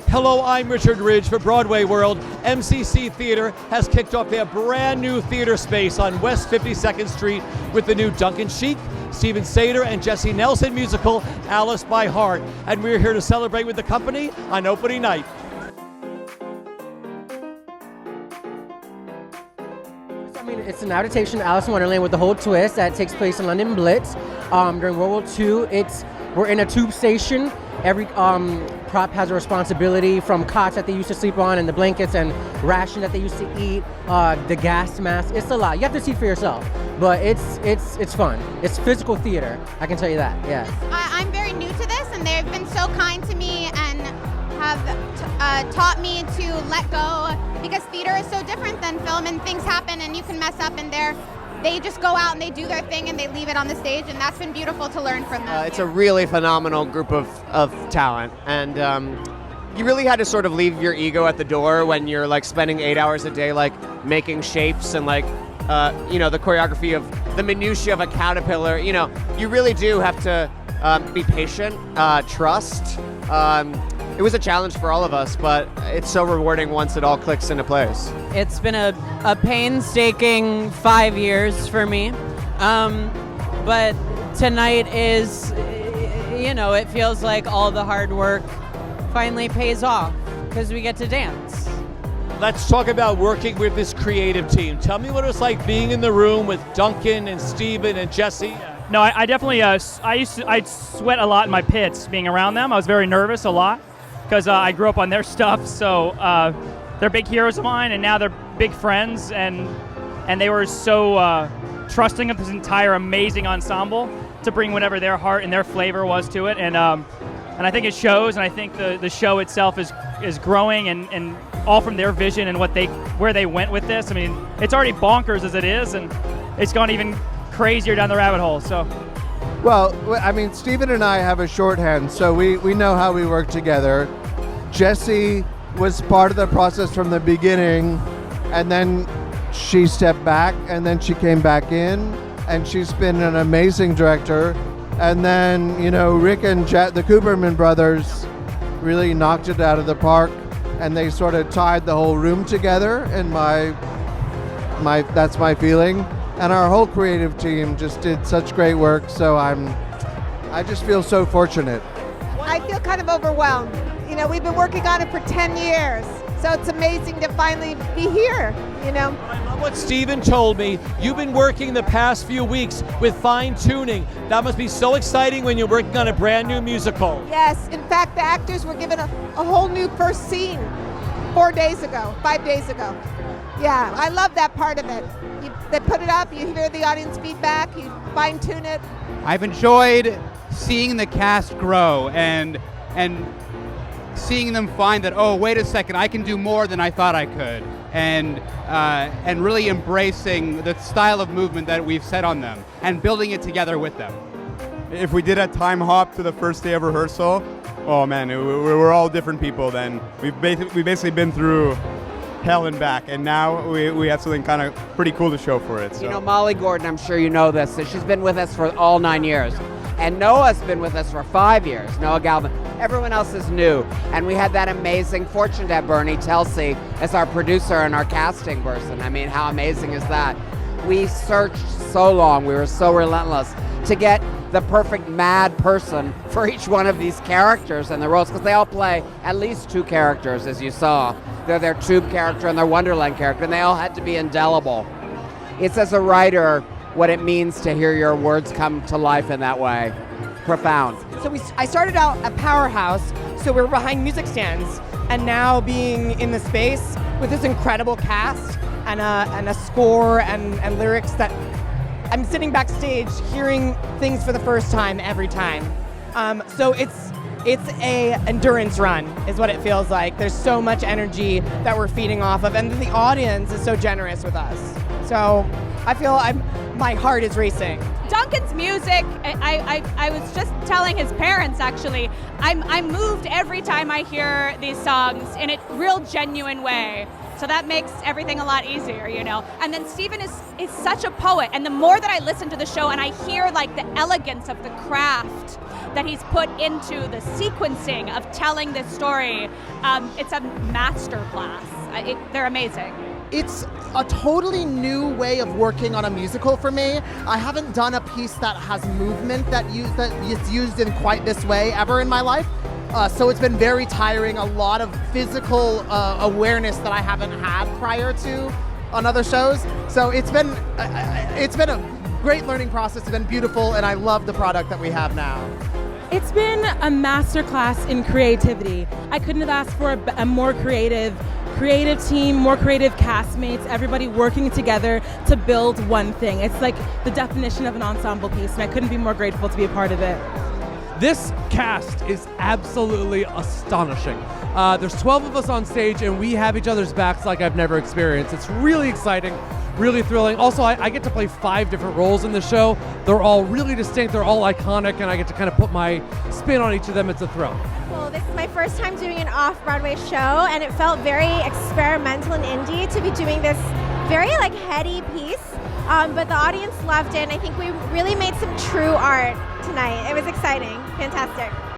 Hello, I'm Richard Ridge for Broadway World. MCC Theater has kicked off their brand new theater space on West 52nd Street with the new Duncan Sheik, Stephen Sater, and Jesse Nelson musical, Alice by Heart. And we're here to celebrate with the company on opening night. I mean, it's an adaptation of Alice in Wonderland with the whole twist that takes place in London Blitz during World War II. We're in a tube station. Every prop has a responsibility, from cots that they used to sleep on and the blankets and ration that they used to eat, the gas mask. It's a lot. You have to see it for yourself, but it's fun. It's physical theater, I can tell you that. Yeah. I'm very new to this, and they've been so kind to me and have taught me to let go, because theater is so different than film, and things happen and you can mess up, and they just go out and they do their thing and they leave it on the stage, and that's been beautiful to learn from them. It's a really phenomenal group of talent, and you really had to sort of leave your ego at the door when you're like spending 8 hours a day like making shapes and like the choreography of the minutiae of a caterpillar. You really do have to be patient, trust. It was a challenge for all of us, but it's so rewarding once it all clicks into place. It's been a painstaking 5 years for me, but tonight is, it feels like all the hard work finally pays off because we get to dance. Let's talk about working with this creative team. Tell me what it's like being in the room with Duncan and Steven and Jesse. No, I definitely, I'd sweat a lot in my pits being around them. I was very nervous a lot because I grew up on their stuff, so they're big heroes of mine, and now they're big friends, and they were so trusting of this entire amazing ensemble to bring whatever their heart and their flavor was to it, and I think it shows, and I think the show itself is growing, and all from their vision and where they went with this. I mean, it's already bonkers as it is, and it's gone even crazier down the rabbit hole. So. Well, I mean, Stephen and I have a shorthand, so we know how we work together. Jessie was part of the process from the beginning, and then she stepped back, and then she came back in, and she's been an amazing director. And then, Rick and the Cooperman brothers really knocked it out of the park, and they sort of tied the whole room together, and that's my feeling. And our whole creative team just did such great work, so I just feel so fortunate. I feel kind of overwhelmed. We've been working on it for 10 years, so it's amazing to finally be here, I love what Steven told me. You've been working the past few weeks with fine-tuning. That must be so exciting when you're working on a brand new musical. Yes, in fact, the actors were given a whole new first scene 5 days ago. Yeah, I love that part of it. They put it up, you hear the audience feedback, you fine-tune it. I've enjoyed seeing the cast grow and seeing them find that, oh, wait a second, I can do more than I thought I could, and really embracing the style of movement that we've set on them and building it together with them. If we did a time hop to the first day of rehearsal, oh man, we're all different people then. We've basically been through hell and back, and now we have something kind of pretty cool to show for it. So. Molly Gordon, I'm sure you know this, so she's been with us for all 9 years. And Noah's been with us for 5 years, Noah Galvin. Everyone else is new. And we had that amazing fortune to have Bernie Telsey as our producer and our casting person. I mean, how amazing is that? We searched so long, we were so relentless to get the perfect mad person for each one of these characters and the roles, because they all play at least 2 characters, as you saw. They're their Tube character and their Wonderland character, and they all had to be indelible. It's, as a writer, what it means to hear your words come to life in that way. Profound. So I started out at Powerhouse, so we were behind music stands, and now being in the space with this incredible cast and a score and lyrics that I'm sitting backstage hearing things for the first time every time. So it's a endurance run is what it feels like. There's so much energy that we're feeding off of, and the audience is so generous with us. So I feel my heart is racing. Duncan's music, I was just telling his parents actually, I'm moved every time I hear these songs in a real genuine way. So that makes everything a lot easier, you know. And then Steven is such a poet, and the more that I listen to the show and I hear like the elegance of the craft that he's put into the sequencing of telling this story, it's a master class. They're amazing. It's a totally new way of working on a musical for me. I haven't done a piece that has movement that is used in quite this way ever in my life. So it's been very tiring, a lot of physical awareness that I haven't had prior to on other shows. So it's been a great learning process. It's been beautiful, and I love the product that we have now. It's been a masterclass in creativity. I couldn't have asked for a more creative team, more creative castmates, everybody working together to build one thing. It's like the definition of an ensemble piece, and I couldn't be more grateful to be a part of it. This cast is absolutely astonishing. There's 12 of us on stage, and we have each other's backs like I've never experienced. It's really exciting, really thrilling. Also, I get to play 5 different roles in the show. They're all really distinct, they're all iconic, and I get to kind of put my spin on each of them. It's a thrill. Well, this is my first time doing an off-Broadway show, and it felt very experimental and indie to be doing this very like heady piece. But the audience loved it, and I think we really made some true art tonight. It was exciting, fantastic.